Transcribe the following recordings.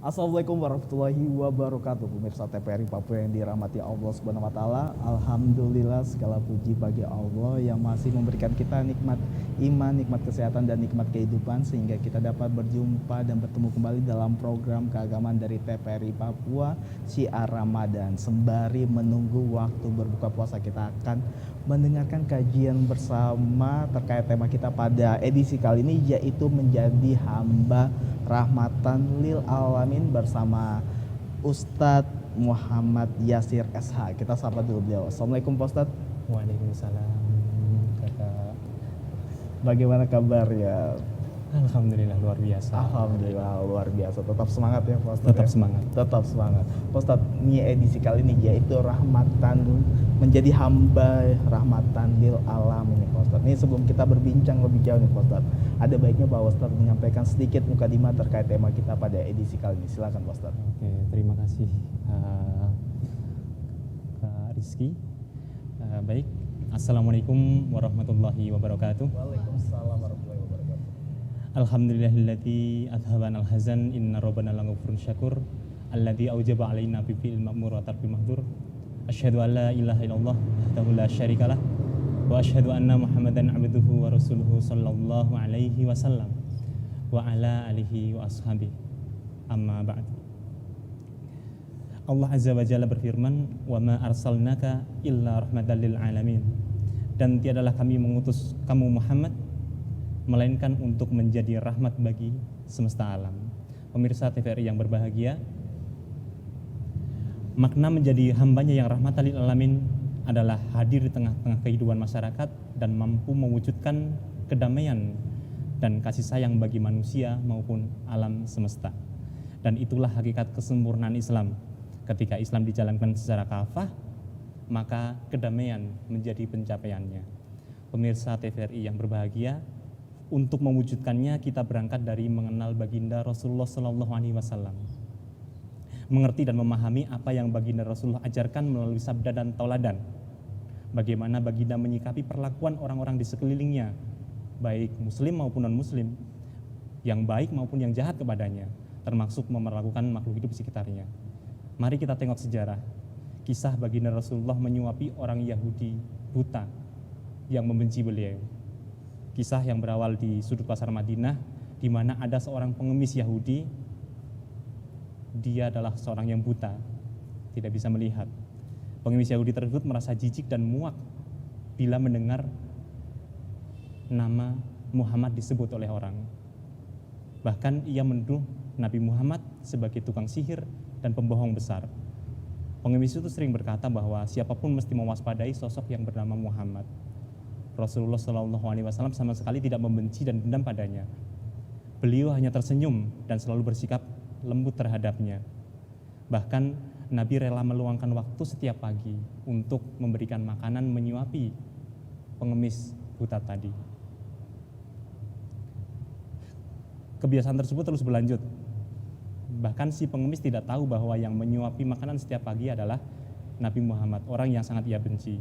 Assalamualaikum warahmatullahi wabarakatuh. Pemirsa TPRI Papua yang dirahmati Allah Subhanahu wa taala. Alhamdulillah segala puji bagi Allah yang masih memberikan kita nikmat iman, nikmat kesehatan dan nikmat kehidupan sehingga kita dapat berjumpa dan bertemu kembali dalam program keagamaan dari TPRI Papua Syiar Ramadan. Sembari menunggu waktu berbuka puasa, kita akan mendengarkan kajian bersama terkait tema kita pada edisi kali ini, yaitu menjadi hamba rahmatan lil alamin bersama Ustadz Muhammad Yasir SH. Kita sapa dulu beliau. Assalamualaikum Pak Ustadz. Waalaikumsalam kakak. Bagaimana kabar ya? Alhamdulillah luar biasa. Alhamdulillah luar biasa. Tetap semangat ya Pak Ustadz. Tetap ya? semangat. Tetap semangat. Pak Ustadz, ini edisi kali ini yaitu rahmatan, menjadi hamba rahmatan lil alamin Pak Ustadz. Ini sebelum kita berbincang lebih jauh nih Pak Ustadz, ada baiknya Pak Ustadz menyampaikan sedikit mukadimah terkait tema kita pada edisi kali ini. Silakan Pak Ustadz. Oke, terima kasih Kak Rizky. Baik, Assalamualaikum warahmatullahi wabarakatuh. Waalaikumsalam warahmatullahi wabarakatuh. Alhamdulillahilladzi adhabana al-hazan inna rabbana laghafurun syakur alladzi aujaba alaina bi fi'il ma'mur wa tarkil mahdur. Asyhadu an la ilaha illallah wahdahu la syarikalah wa asyhadu anna Muhammadan abduhu wa rasuluhu sallallahu alaihi wasallam wa ala alihi wa ashabihi. Amma ba'd. Allah Azza wa Jalla berfirman, "Wa ma arsalnaka illa rahmatan lil alamin." Dan tiadalah kami mengutus kamu Muhammad melainkan untuk menjadi rahmat bagi semesta alam. Pemirsa TVRI yang berbahagia, makna menjadi hambanya yang rahmatan lil alamin adalah hadir di tengah-tengah kehidupan masyarakat dan mampu mewujudkan kedamaian dan kasih sayang bagi manusia maupun alam semesta. Dan itulah hakikat kesempurnaan Islam. Ketika Islam dijalankan secara kafah, maka kedamaian menjadi pencapaiannya. Pemirsa TVRI yang berbahagia, untuk mewujudkannya kita berangkat dari mengenal baginda Rasulullah SAW, mengerti dan memahami apa yang baginda Rasulullah ajarkan melalui sabda dan tauladan. Bagaimana baginda menyikapi perlakuan orang-orang di sekelilingnya, baik muslim maupun non-muslim, yang baik maupun yang jahat kepadanya, termasuk memperlakukan makhluk hidup di sekitarnya. Mari kita tengok sejarah kisah baginda Rasulullah menyuapi orang Yahudi buta yang membenci beliau. Kisah yang berawal di sudut pasar Madinah, di mana ada seorang pengemis Yahudi. Dia adalah seorang yang buta, tidak bisa melihat. Pengemis Yahudi tersebut merasa jijik dan muak bila mendengar nama Muhammad disebut oleh orang. Bahkan ia menuduh Nabi Muhammad sebagai tukang sihir dan pembohong besar. Pengemis itu sering berkata bahwa siapapun mesti mewaspadai sosok yang bernama Muhammad. Rasulullah SAW sama sekali tidak membenci dan dendam padanya. Beliau hanya tersenyum dan selalu bersikap lembut terhadapnya. Bahkan Nabi rela meluangkan waktu setiap pagi untuk memberikan makanan menyuapi pengemis buta tadi. Kebiasaan tersebut terus berlanjut. Bahkan si pengemis tidak tahu bahwa yang menyuapi makanan setiap pagi adalah Nabi Muhammad, orang yang sangat ia benci.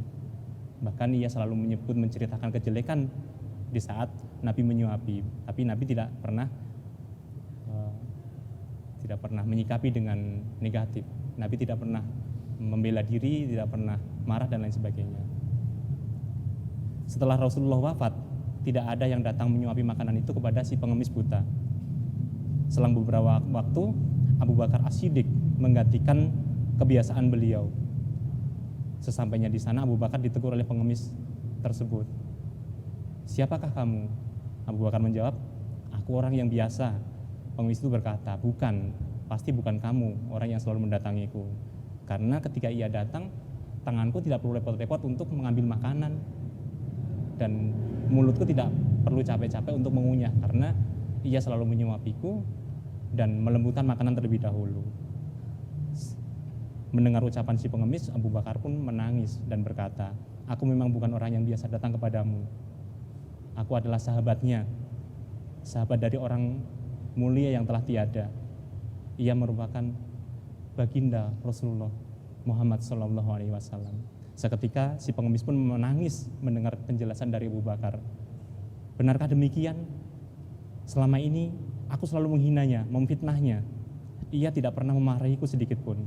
Bahkan ia selalu menyebut, menceritakan kejelekan di saat Nabi menyuapi, tapi Nabi tidak pernah menyikapi dengan negatif. Nabi tidak pernah membela diri, tidak pernah marah dan lain sebagainya. Setelah Rasulullah wafat, tidak ada yang datang menyuapi makanan itu kepada si pengemis buta. Selang beberapa waktu, Abu Bakar As-Siddiq menggantikan kebiasaan beliau. Sesampainya di sana, Abu Bakar ditegur oleh pengemis tersebut. "Siapakah kamu?" Abu Bakar menjawab, "Aku orang yang biasa." Pengemis itu berkata, "Bukan, pasti bukan kamu orang yang selalu mendatangiku. Karena ketika ia datang, tanganku tidak perlu repot-repot untuk mengambil makanan. Dan mulutku tidak perlu capek-capek untuk mengunyah, karena ia selalu menyuapiku dan melembutkan makanan terlebih dahulu." Mendengar ucapan si pengemis, Abu Bakar pun menangis dan berkata, "Aku memang bukan orang yang biasa datang kepadamu. Aku adalah sahabatnya, sahabat dari orang mulia yang telah tiada. Ia merupakan baginda Rasulullah Muhammad SAW." Seketika si pengemis pun menangis mendengar penjelasan dari Abu Bakar. "Benarkah demikian? Selama ini aku selalu menghinanya, memfitnahnya, Ia tidak pernah memarahiku sedikit pun.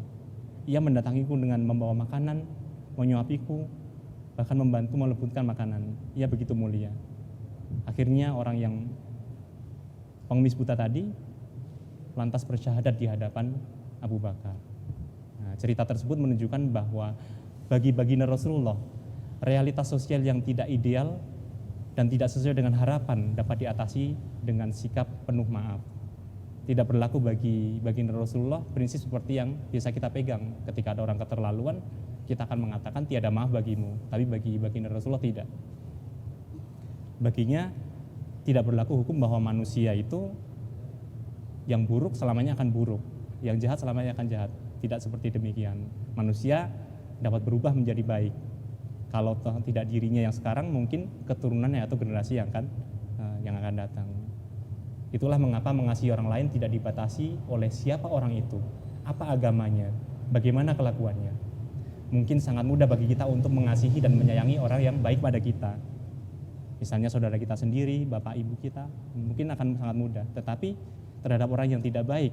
Ia mendatangiku dengan membawa makanan, menyuapiku, bahkan membantu melembutkan makanan. Ia begitu mulia. Akhirnya orang yang pengemis buta tadi lantas bersyahadat di hadapan Abu Bakar. Nah, cerita tersebut menunjukkan bahwa bagi baginda Rasulullah, realitas sosial yang tidak ideal dan tidak sesuai dengan harapan dapat diatasi dengan sikap penuh maaf. Tidak berlaku bagi baginda Rasulullah prinsip seperti yang biasa kita pegang. Ketika ada orang keterlaluan, kita akan mengatakan tiada maaf bagimu. Tapi bagi baginda Rasulullah tidak. Baginya tidak berlaku hukum bahwa manusia itu yang buruk selamanya akan buruk, yang jahat selamanya akan jahat. Tidak seperti demikian. Manusia dapat berubah menjadi baik. Kalau tidak dirinya yang sekarang, mungkin keturunannya atau generasi yang akan datang. Itulah mengapa mengasihi orang lain tidak dibatasi oleh siapa orang itu, apa agamanya, bagaimana kelakuannya. Mungkin sangat mudah bagi kita untuk mengasihi dan menyayangi orang yang baik pada kita. Misalnya saudara kita sendiri, bapak ibu kita, mungkin akan sangat mudah. Tetapi terhadap orang yang tidak baik,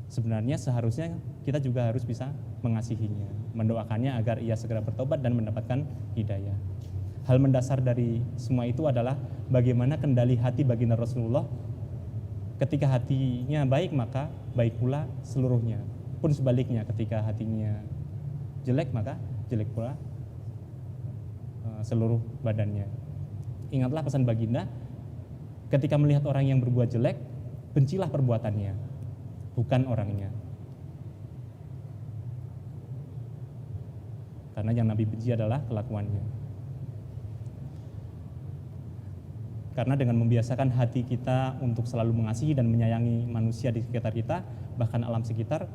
sebenarnya seharusnya kita juga harus bisa mengasihinya, mendoakannya agar ia segera bertobat dan mendapatkan hidayah. Hal mendasar dari semua itu adalah bagaimana kendali hati baginda Rasulullah. Ketika hatinya baik, maka baik pula seluruhnya. Pun sebaliknya, ketika hatinya jelek, maka jelek pula seluruh badannya. Ingatlah pesan baginda, ketika melihat orang yang berbuat jelek, bencilah perbuatannya, bukan orangnya. Karena yang Nabi benci adalah kelakuannya. Karena dengan membiasakan hati kita untuk selalu mengasihi dan menyayangi manusia di sekitar kita, bahkan alam sekitar,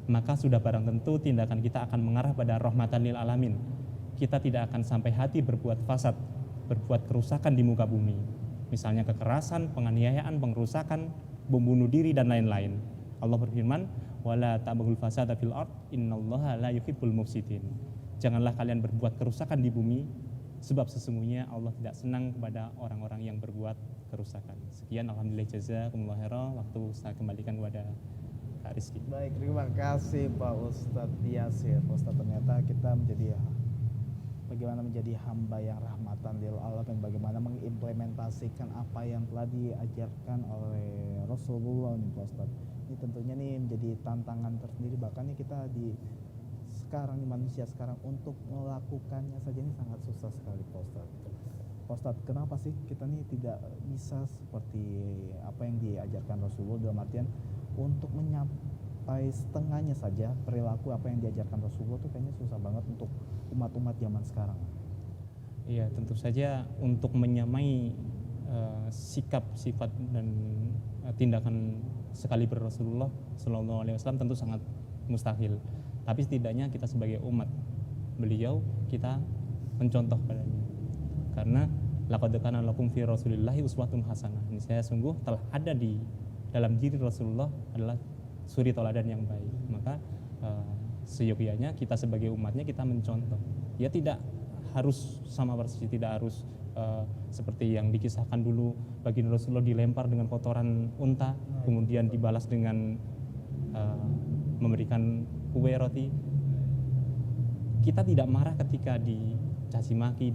maka sudah barang tentu tindakan kita akan mengarah pada rahmatan lil alamin. Kita tidak akan sampai hati berbuat fasad, berbuat kerusakan di muka bumi. Misalnya kekerasan, penganiayaan, pengrusakan, bom bunuh diri, dan lain-lain. Allah berfirman, wala ta'bagul fasada fil ard, innallaha la yuhibbul mufsidin. Janganlah kalian berbuat kerusakan di bumi, sebab sesungguhnya Allah tidak senang kepada orang-orang yang berbuat kerusakan. Sekian, alhamdulillah, jazakumullah khairan. Waktu saya kembalikan kepada Kak Rizky. Baik, terima kasih Pak Ustadz Yasir. Pak Ustadz, ternyata kita bagaimana menjadi hamba yang rahmatan lil alamin, bagaimana mengimplementasikan apa yang telah diajarkan oleh Rasulullah nih Pak Ustadz. Ini tentunya nih menjadi tantangan tersendiri, bahkan nih kita di sekarang, manusia sekarang untuk melakukannya saja ini sangat susah sekali Pak Ustadz. Pak Ustadz, kenapa sih kita nih tidak bisa seperti apa yang diajarkan Rasulullah, dalam artian untuk menyampai setengahnya saja perilaku apa yang diajarkan Rasulullah tuh kayaknya susah banget untuk umat-umat zaman sekarang. Iya, tentu saja untuk menyamai sikap, sifat, dan tindakan sekaliber Rasulullah Sallallahu Alaihi Wasallam tentu sangat mustahil. Tapi setidaknya kita sebagai umat beliau, kita mencontoh padanya. Karena laqad kana lakum fi Rasulillahi uswatun hasanah. Ini saya sungguh telah ada di dalam diri Rasulullah adalah suri teladan yang baik. Maka seyogyanya kita sebagai umatnya kita mencontoh. Ya tidak harus sama persis, tidak harus seperti yang dikisahkan dulu baginda Rasulullah dilempar dengan kotoran unta, kemudian dibalas dengan memberikan kue roti. Kita tidak marah ketika dicaci maki,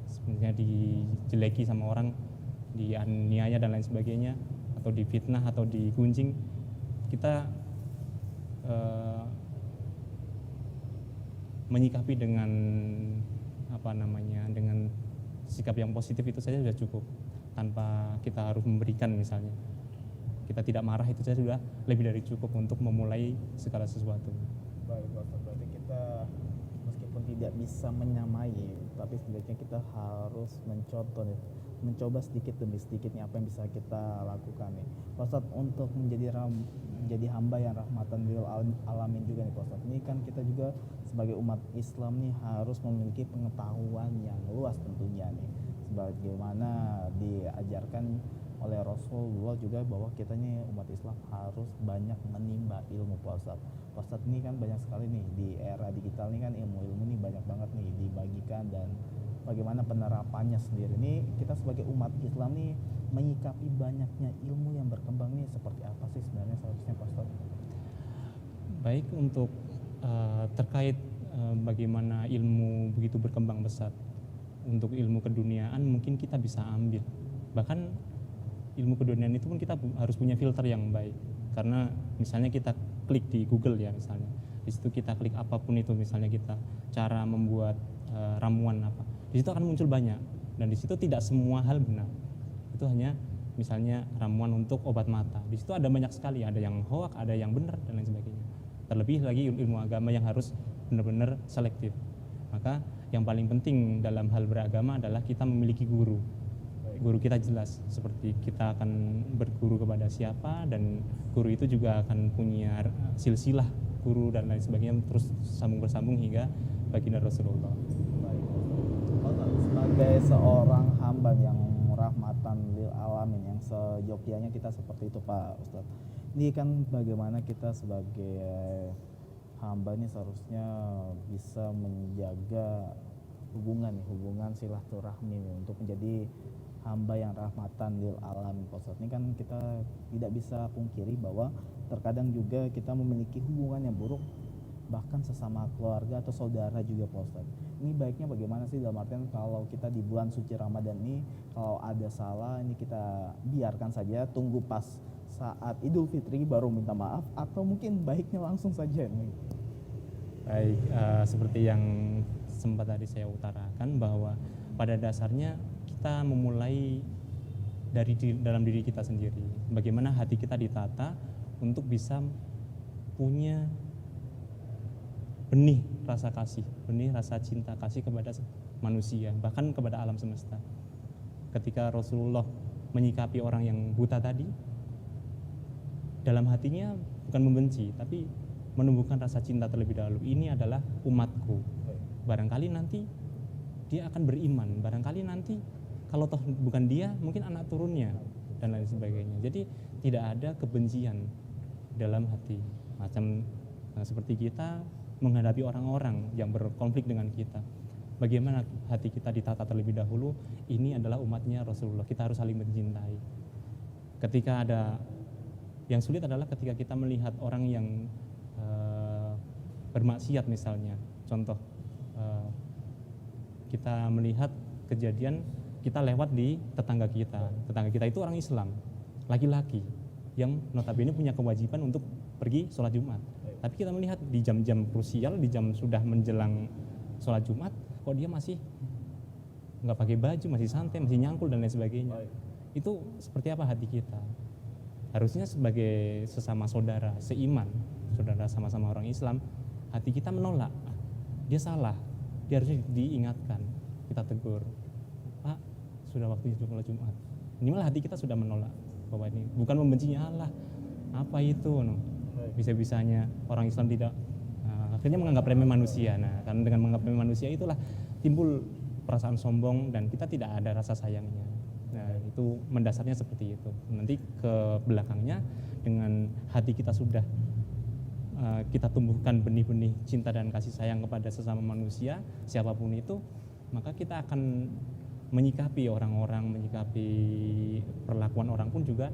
sebenarnya dijeleki sama orang, dianiaya dan lain sebagainya, atau difitnah atau digunjing. Kita menyikapi dengan dengan sikap yang positif itu saja sudah cukup, tanpa kita harus memberikan. Misalnya kita tidak marah, itu saja sudah lebih dari cukup untuk memulai segala sesuatu. Baik Pak Ustadz, berarti kita meskipun tidak bisa menyamai, tapi setidaknya kita harus mencontoh nih, mencoba sedikit demi sedikit nih apa yang bisa kita lakukan nih Pak Ustadz, untuk menjadi hamba yang rahmatan lil alamin juga nih Pak Ustadz. Ini kan kita juga sebagai umat Islam nih harus memiliki pengetahuan yang luas tentunya nih, sebagaimana diajarkan oleh Rasulullah juga bahwa kita nih umat Islam harus banyak menimba ilmu Pak Ustadz. Pak Ustadz, ini kan banyak sekali nih di era digital nih kan ilmu-ilmu nih banyak banget nih dibagikan dan bagaimana penerapannya sendiri. Ini kita sebagai umat Islam nih menyikapi banyaknya ilmu yang berkembang nih seperti apa sih sebenarnya seharusnya Pak Ustadz? Baik, untuk terkait bagaimana ilmu begitu berkembang pesat, untuk ilmu keduniaan mungkin kita bisa ambil, bahkan ilmu keduniaan itu pun kita harus punya filter yang baik, karena misalnya kita klik di Google ya, misalnya di situ kita klik apapun itu, misalnya kita cara membuat ramuan apa, di situ akan muncul banyak, dan di situ tidak semua hal benar. Itu hanya misalnya ramuan untuk obat mata, di situ ada banyak sekali, ada yang hoak, ada yang benar dan lain sebagainya. Terlebih lagi ilmu agama yang harus benar-benar selektif. Maka yang paling penting dalam hal beragama adalah kita memiliki guru. Guru kita jelas, seperti kita akan berguru kepada siapa, dan guru itu juga akan punya silsilah guru dan lain sebagainya, terus sambung bersambung hingga baginda Rasulullah. Sebagai seorang hamba yang rahmatan lil alamin, yang seyogyanya kita seperti itu Pak Ustadz, ini kan bagaimana kita sebagai hamba ini seharusnya bisa menjaga hubungan silaturahmi untuk menjadi hamba yang rahmatan lil alamin Pak Ustadz. Ini kan kita tidak bisa pungkiri bahwa terkadang juga kita memiliki hubungan yang buruk bahkan sesama keluarga atau saudara juga Pak Ustadz. Ini baiknya bagaimana sih, dalam artian kalau kita di bulan suci Ramadan ini kalau ada salah ini kita biarkan saja, tunggu pas saat Idul Fitri baru minta maaf, atau mungkin baiknya langsung saja nih? Baik, seperti yang sempat tadi saya utarakan, bahwa pada dasarnya kita memulai dari dalam diri kita sendiri. Bagaimana hati kita ditata untuk bisa punya benih rasa kasih, benih rasa cinta kasih kepada manusia, bahkan kepada alam semesta. Ketika Rasulullah menyikapi orang yang buta tadi, dalam hatinya bukan membenci, tapi menumbuhkan rasa cinta terlebih dahulu. Ini adalah umatku. Barangkali nanti dia akan beriman, barangkali nanti kalau toh bukan dia, mungkin anak turunnya dan lain sebagainya. Jadi tidak ada kebencian dalam hati. Macam seperti kita menghadapi orang-orang yang berkonflik dengan kita. Bagaimana hati kita ditata terlebih dahulu? Ini adalah umatnya Rasulullah. Kita harus saling mencintai. Ketika ada yang sulit adalah ketika kita melihat orang yang bermaksiat misalnya. Contoh, kita melihat kejadian kita lewat di tetangga kita itu orang Islam, laki-laki yang notabene punya kewajiban untuk pergi sholat Jumat. Tapi kita melihat di jam-jam krusial, di jam sudah menjelang sholat Jumat, kok dia masih nggak pakai baju, masih santai, masih nyangkul dan lain sebagainya. Itu seperti apa hati kita? Harusnya sebagai sesama saudara, seiman, saudara sama-sama orang Islam, hati kita menolak. Dia salah, dia harusnya diingatkan, kita tegur. Pak, sudah waktunya sholat Jumat. Minimal hati kita sudah menolak bahwa ini bukan membencinya, Allah apa itu, bisa-bisanya orang Islam tidak, akhirnya menganggap remeh manusia. Nah, karena dengan menganggap remeh manusia itulah timbul perasaan sombong dan kita tidak ada rasa sayangnya. Nah, itu mendasarnya seperti itu. Nanti ke belakangnya dengan hati kita sudah kita tumbuhkan benih-benih cinta dan kasih sayang kepada sesama manusia, siapapun itu, maka kita akan menyikapi orang-orang, menyikapi perlakuan orang pun juga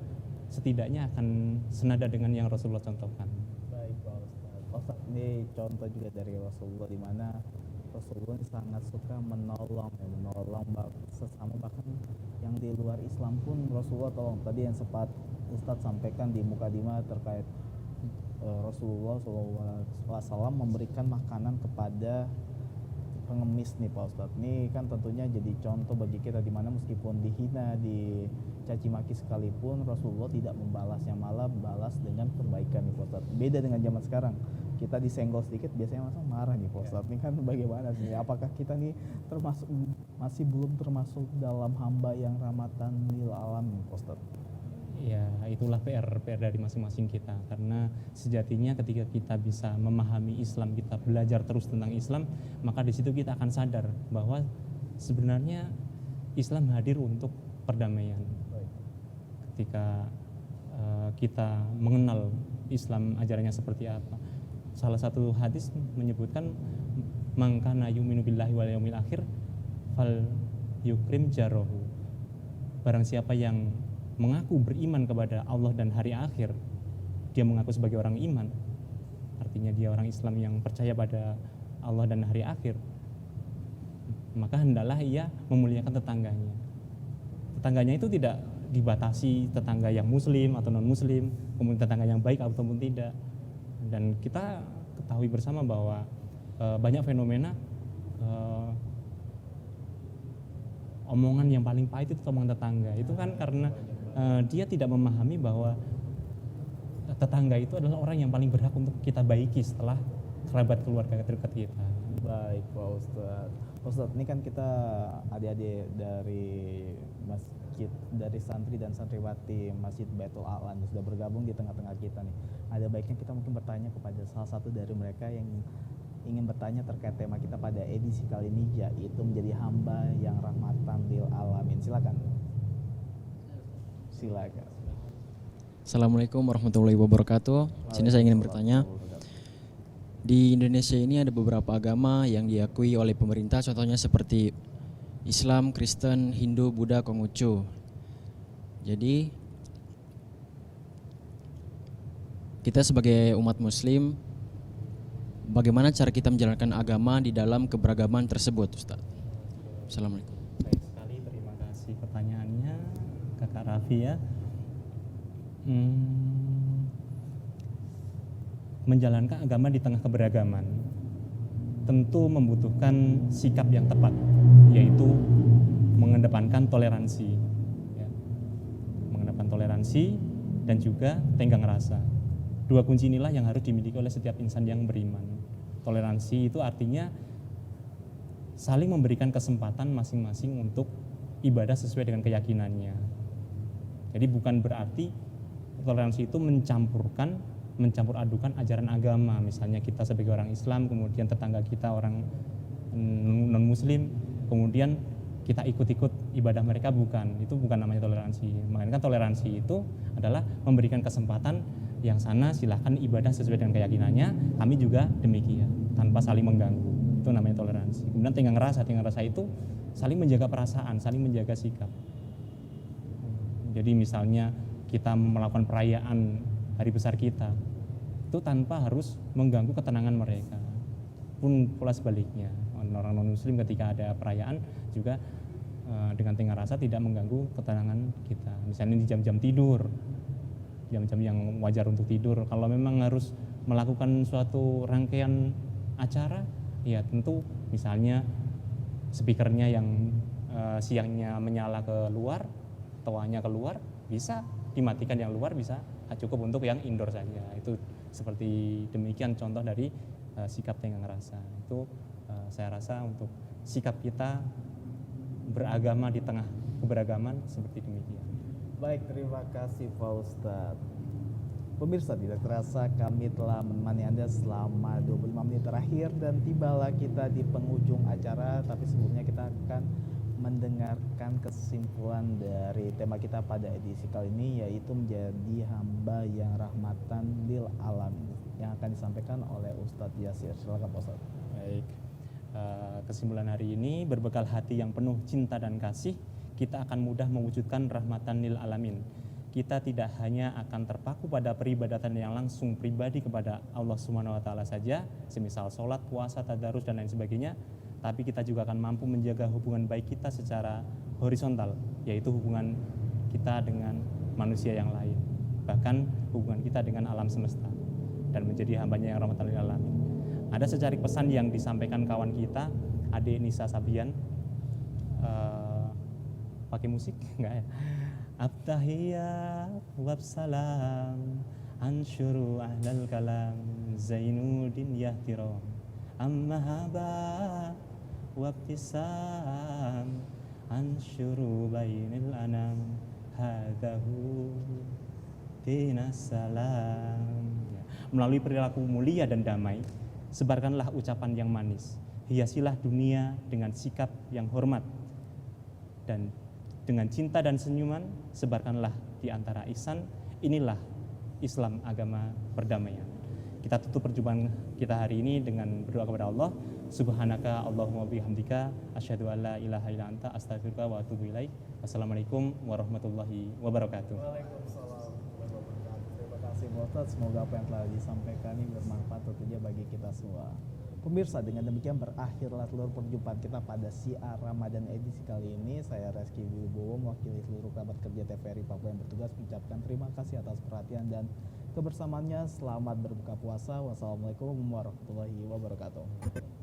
setidaknya akan senada dengan yang Rasulullah contohkan. Baik Pak Ustadz, ini contoh juga dari Rasulullah, di mana Rasulullah sangat suka menolong sesama, bahkan yang di luar Islam pun Rasulullah tolong. Tadi yang sempat Ustadz sampaikan di Mukadimah terkait Rasulullah SAW memberikan makanan kepada pengemis nih Pak Ustadz. Ini kan tentunya jadi contoh bagi kita, dimana meskipun dihina, dicaci maki sekalipun Rasulullah tidak membalasnya, malah balas dengan kebaikan nih Pak Ustadz. Beda dengan zaman sekarang, kita disenggol sedikit biasanya langsung marah nih Pak Ustadz. Ini kan bagaimana sih? Apakah kita nih masih belum termasuk dalam hamba yang rahmatan lil alamin Pak Ustadz? Ya, itulah PR dari masing-masing kita, karena sejatinya ketika kita bisa memahami Islam, kita belajar terus tentang Islam, maka di situ kita akan sadar bahwa sebenarnya Islam hadir untuk perdamaian. Ketika kita mengenal Islam ajarannya seperti apa, salah satu hadis menyebutkan man kana yu'minu billahi wal yaumil akhir fal yukrim jarohu. Barang siapa yang mengaku beriman kepada Allah dan hari akhir, dia mengaku sebagai orang iman, artinya dia orang Islam yang percaya pada Allah dan hari akhir, maka hendaklah ia memuliakan tetangganya. Tetangganya itu tidak dibatasi tetangga yang muslim atau non muslim, kemudian tetangga yang baik ataupun tidak. Dan kita ketahui bersama bahwa banyak fenomena omongan yang paling pahit itu omongan tetangga. Itu kan karena dia tidak memahami bahwa tetangga itu adalah orang yang paling berhak untuk kita baiki setelah kerabat keluarga terdekat kita. Baik Pak Ustadz. Ustadz, ini kan kita adik-adik dari masjid, dari santri dan santriwati Masjid Baitul A'la sudah bergabung di tengah-tengah kita nih. Ada baiknya kita mungkin bertanya kepada salah satu dari mereka yang ingin bertanya terkait tema kita pada edisi kali ini, yaitu menjadi hamba yang rahmatan lil alamin. Silakan. Assalamualaikum warahmatullahi wabarakatuh. Sini saya ingin bertanya. Di Indonesia ini ada beberapa agama yang diakui oleh pemerintah, contohnya seperti Islam, Kristen, Hindu, Buddha, Konghucu. Jadi kita sebagai umat muslim, bagaimana cara kita menjalankan agama di dalam keberagaman tersebut, Ustaz? Assalamualaikum. Baik sekali, terima kasih pertanyaannya Kakak Raffi ya. Menjalankan agama di tengah keberagaman tentu membutuhkan sikap yang tepat, yaitu mengedepankan toleransi ya. Mengedepankan toleransi dan juga tenggang rasa. Dua kunci inilah yang harus dimiliki oleh setiap insan yang beriman. Toleransi itu artinya saling memberikan kesempatan masing-masing untuk ibadah sesuai dengan keyakinannya. Jadi bukan berarti toleransi itu mencampur adukan ajaran agama. Misalnya kita sebagai orang Islam, kemudian tetangga kita orang non muslim, kemudian kita ikut-ikut ibadah mereka, bukan. Itu bukan namanya toleransi. Melainkan toleransi itu adalah memberikan kesempatan yang sana silahkan ibadah sesuai dengan keyakinannya, kami juga demikian, tanpa saling mengganggu. Itu namanya toleransi. Kemudian tenggang rasa itu saling menjaga perasaan, saling menjaga sikap. Jadi misalnya kita melakukan perayaan hari besar kita, itu tanpa harus mengganggu ketenangan mereka. Pun pula sebaliknya, orang non muslim ketika ada perayaan juga dengan tenggang rasa tidak mengganggu ketenangan kita. Misalnya di jam-jam tidur, jam-jam yang wajar untuk tidur, kalau memang harus melakukan suatu rangkaian acara, ya tentu misalnya speakernya yang siangnya menyala keluar, toanya keluar, bisa dimatikan yang luar, bisa cukup untuk yang indoor saja. Itu seperti demikian contoh dari sikap tenggang rasa. Itu saya rasa untuk sikap kita beragama di tengah keberagaman seperti demikian. Baik, terima kasih Pak Ustadz. Pemirsa, tidak terasa kami telah menemani Anda selama 25 menit terakhir dan tibalah kita di penghujung acara. Tapi sebelumnya kita akan mendengarkan kesimpulan dari tema kita pada edisi kali ini, yaitu menjadi hamba yang rahmatan lil alamin, yang akan disampaikan oleh Ustadz Yasir. Silakan Pak Ustadz. Baik, kesimpulan hari ini, berbekal hati yang penuh cinta dan kasih, kita akan mudah mewujudkan rahmatan lil alamin. Kita tidak hanya akan terpaku pada peribadatan yang langsung pribadi kepada Allah Subhanahu wa taala saja, semisal sholat, puasa, tadarus dan lain sebagainya, tapi kita juga akan mampu menjaga hubungan baik kita secara horizontal, yaitu hubungan kita dengan manusia yang lain, bahkan hubungan kita dengan alam semesta, dan menjadi hambanya yang rahmatan lil alamin. Ada secarik pesan yang disampaikan kawan kita, Adik Nisa Sabian, pakai musik enggak ya? At-tahiyat wabsalam ansyuru ahlal kalam Zainuddin yahtiram amma haba wabtisam ansyuru bainil anam hadahu dinas salam. Melalui perilaku mulia dan damai, sebarkanlah ucapan yang manis, hiasilah dunia dengan sikap yang hormat, dan dengan cinta dan senyuman sebarkanlah di antara ihsan. Inilah Islam, agama perdamaian. Kita tutup perjumpaan kita hari ini dengan berdoa kepada Allah. Subhanaka Allahumma bihamdika asyhadu an la ilaha illa anta astaghfiruka wa atubu ilaik. Wassalamualaikum warahmatullahi wabarakatuh. Waalaikumsalam warahmatullahi wabarakatuh. Terima kasih Pak Ustadz. Semoga apa yang telah disampaikan ini bermanfaat tentunya bagi kita semua. Pemirsa, dengan demikian berakhirlah seluruh perjumpaan kita pada Syiar Ramadan edisi kali ini. Saya Reski Wibowo mewakili seluruh kerabat kerja TVRI Papua yang bertugas mengucapkan terima kasih atas perhatian dan kebersamaannya. Selamat berbuka puasa. Wassalamualaikum warahmatullahi wabarakatuh.